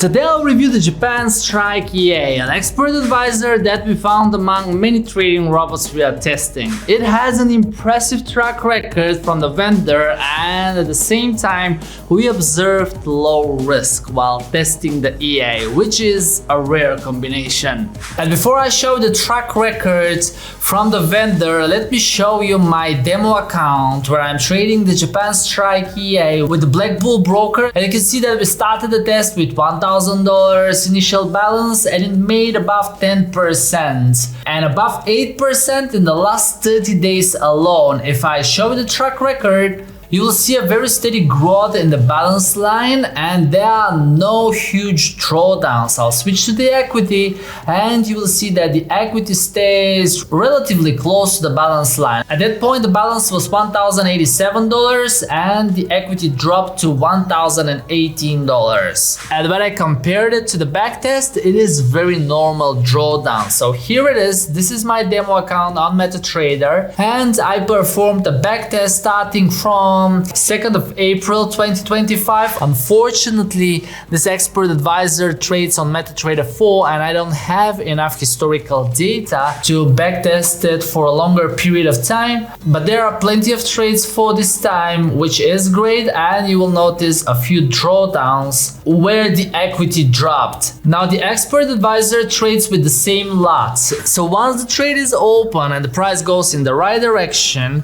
Today I'll review the Japan Strike EA, an expert advisor that we found among many trading robots we are testing. It has an impressive track record from the vendor, and at the same time we observed low risk while testing the EA, which is a rare combination. And before I show the track record from the vendor, let me show you my demo account where I'm trading the Japan Strike EA with the Black Bull broker, and you can see that we started the test with $1,000 initial balance and it made above 10% and above 8% in the last 30 days alone. If I show the track record, you will see a very steady growth in the balance line and there are no huge drawdowns. I'll switch to the equity and you will see that the equity stays relatively close to the balance line. At that point the balance was $1,087 and the equity dropped to $1,018. And when I compared it to the backtest, it is very normal drawdown. So here it is. This is my demo account on MetaTrader and I performed the backtest starting from 2nd of April 2025. Unfortunately, this expert advisor trades on MetaTrader 4 and I don't have enough historical data to backtest it for a longer period of time, but there are plenty of trades for this time, which is great, and you will notice a few drawdowns where the equity dropped. Now the expert advisor trades with the same lots, so once the trade is open and the price goes in the right direction,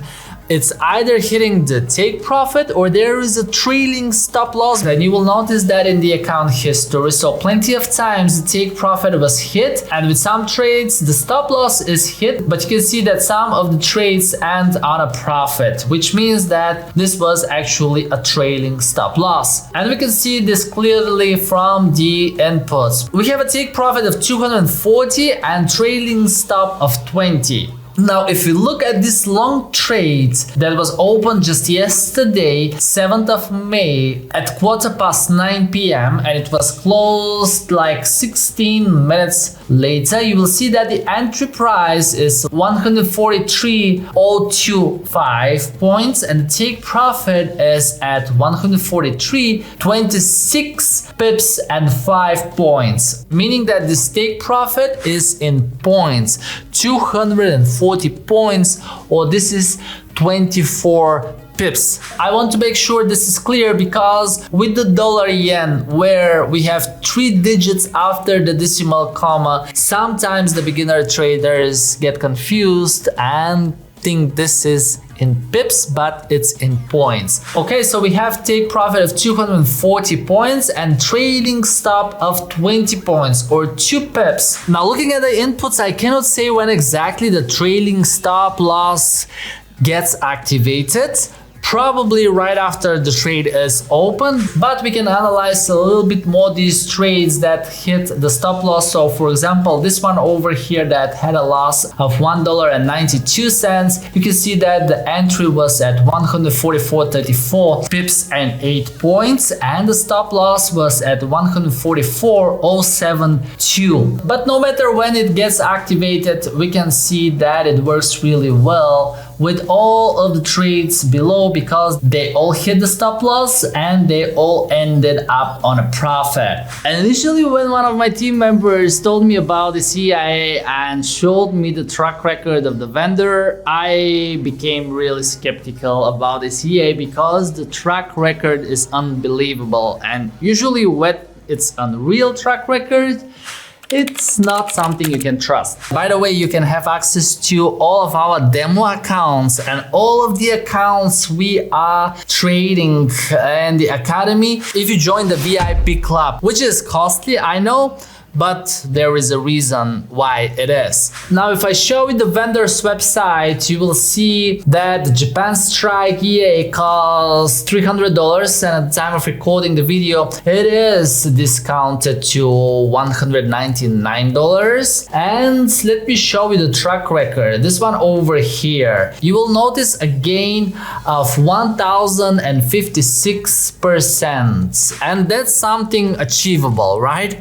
it's either hitting the take profit or there is a trailing stop loss. Then you will notice that in the account history. So plenty of times the take profit was hit, and with some trades the stop loss is hit, but you can see that some of the trades end on a profit, which means that this was actually a trailing stop loss. And we can see this clearly from the inputs. We have a take profit of 240 and trailing stop of 20. Now, if you look at this long trade that was opened just yesterday, 7th of May at 9:15 p.m. and it was closed like 16 minutes later, you will see that the entry price is 143.025 points and the take profit is at 143.26 pips and 5 points, meaning that this take profit is in points, 240 points, or this is 24 pips. I want to make sure this is clear because with the dollar yen, where we have 3 digits after the decimal comma, sometimes the beginner traders get confused and think this is in pips, but it's in points. Okay, so we have take profit of 240 points and trailing stop of 20 points or 2 pips. Now looking at the inputs, I cannot say when exactly the trailing stop loss gets activated. Probably right after the trade is open, but we can analyze a little bit more these trades that hit the stop loss. So for example, this one over here that had a loss of $1.92, you can see that the entry was at 144.34 pips and 8 points, and the stop loss was at 144.072. But no matter when it gets activated, we can see that it works really well with all of the trades below because they all hit the stop loss and they all ended up on a profit. And initially when one of my team members told me about the EA and showed me the track record of the vendor, I became really skeptical about this EA because the track record is unbelievable, and usually when it's unreal track record, it's not something you can trust. By the way, you can have access to all of our demo accounts and all of the accounts we are trading in the academy if you join the VIP club, which is costly, I know, but there is a reason why it is. Now, if I show you the vendor's website, you will see that the Japan Strike EA costs $300, and at the time of recording the video, it is discounted to $199. And let me show you the track record. This one over here, you will notice a gain of 1056%, and that's something achievable, right?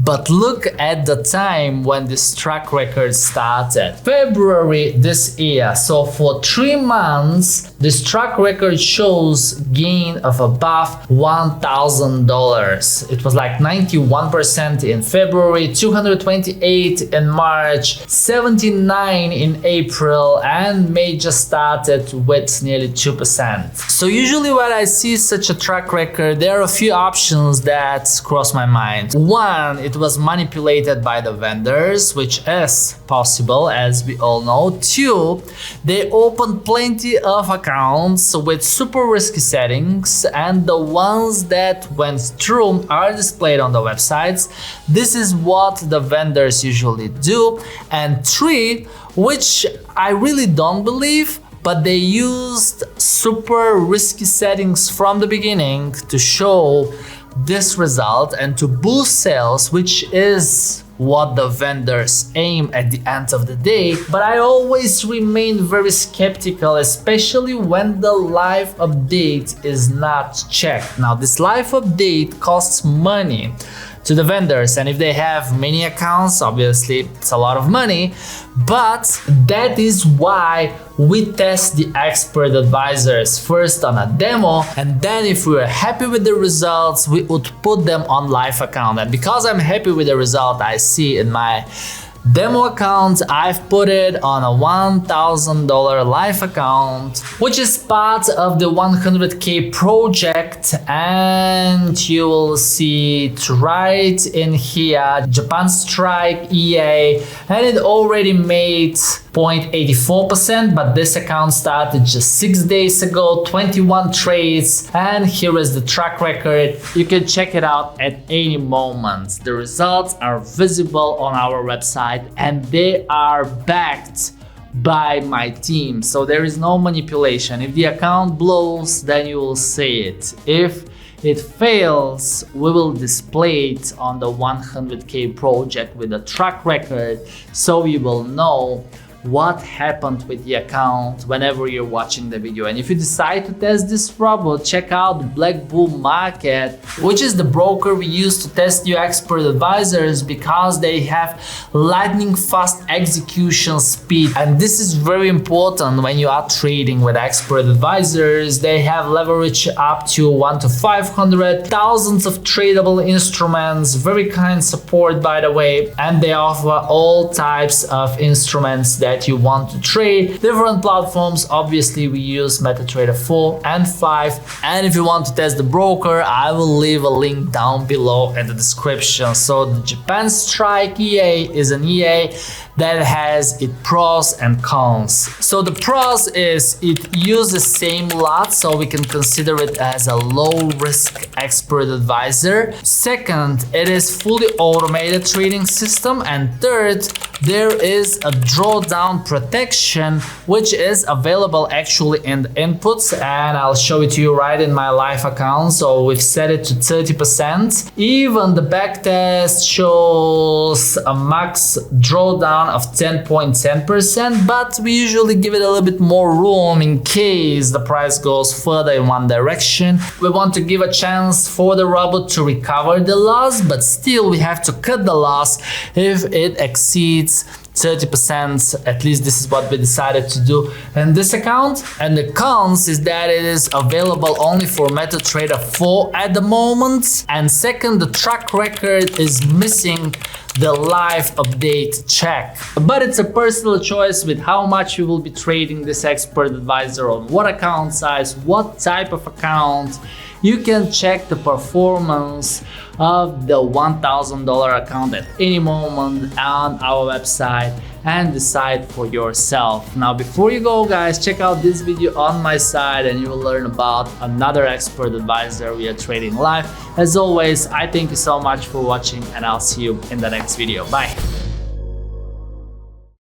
But look at the time when this track record started. February this year. So for 3 months, This track record shows gain of above $1,000. It was like 91% in February, 228 in March, 79 in April, and May just started with nearly 2%. So usually when I see such a track record, there are a few options that cross my mind. One, it was manipulated by the vendors, which is possible, as we all know. Two, they opened plenty of accounts with super risky settings, and the ones that went through are displayed on the websites. This is what the vendors usually do. And three, which I really don't believe, but they used super risky settings from the beginning to show this result and to boost sales, which is what the vendors aim at the end of the day. But I always remain very skeptical, especially when the live update is not checked. Now, this live update costs money to the vendors, and if they have many accounts, obviously it's a lot of money. But that is why we test the expert advisors first on a demo, and then if we are happy with the results, we would put them on live account. And because I'm happy with the result I see in my demo account, I've put it on a $1,000 live account, which is part of the 100K project. And you will see it right in here, Japan Strike EA, and it already made 0.84%, but this account started just 6 days ago, 21 trades, and here is the track record. You can check it out at any moment. The results are visible on our website, and they are backed by my team, so there is no manipulation. If the account blows, then you will see it. If it fails, we will display it on the 100K project with a track record, so you will know what happened with the account whenever you're watching the video. And if you decide to test this robot, check out Black Bull Market, which is the broker we use to test new expert advisors, because they have lightning fast execution speed. And this is very important when you are trading with expert advisors. They have leverage up to 1 to 500, thousands of tradable instruments, very kind support, by the way, and they offer all types of instruments that you want to trade. Different platforms, obviously we use MetaTrader 4 and 5, and if you want to test the broker, I will leave a link down below in the description. So the Japan Strike EA is an EA that has its pros and cons. So the pros is it uses the same lot, so we can consider it as a low risk expert advisor. Second, it is fully automated trading system, and third, there is a drawdown protection, which is available actually in the inputs, and I'll show it to you right in my live account. So we've set it to 30%. Even the backtest shows a max drawdown of 10.10%, but we usually give it a little bit more room in case the price goes further in one direction. We want to give a chance for the robot to recover the loss, but still we have to cut the loss if it exceeds 30%. At least this is what we decided to do in this account. And the cons is that it is available only for MetaTrader 4 at the moment. And second, the track record is missing the live update check. But it's a personal choice with how much you will be trading this expert advisor, on what account size, what type of account. You can check the performance of the $1,000 account at any moment on our website and decide for yourself. Now, before you go, guys, check out this video on my side and you will learn about another expert advisor we are trading live. As always, I thank you so much for watching, and I'll see you in the next video. Bye.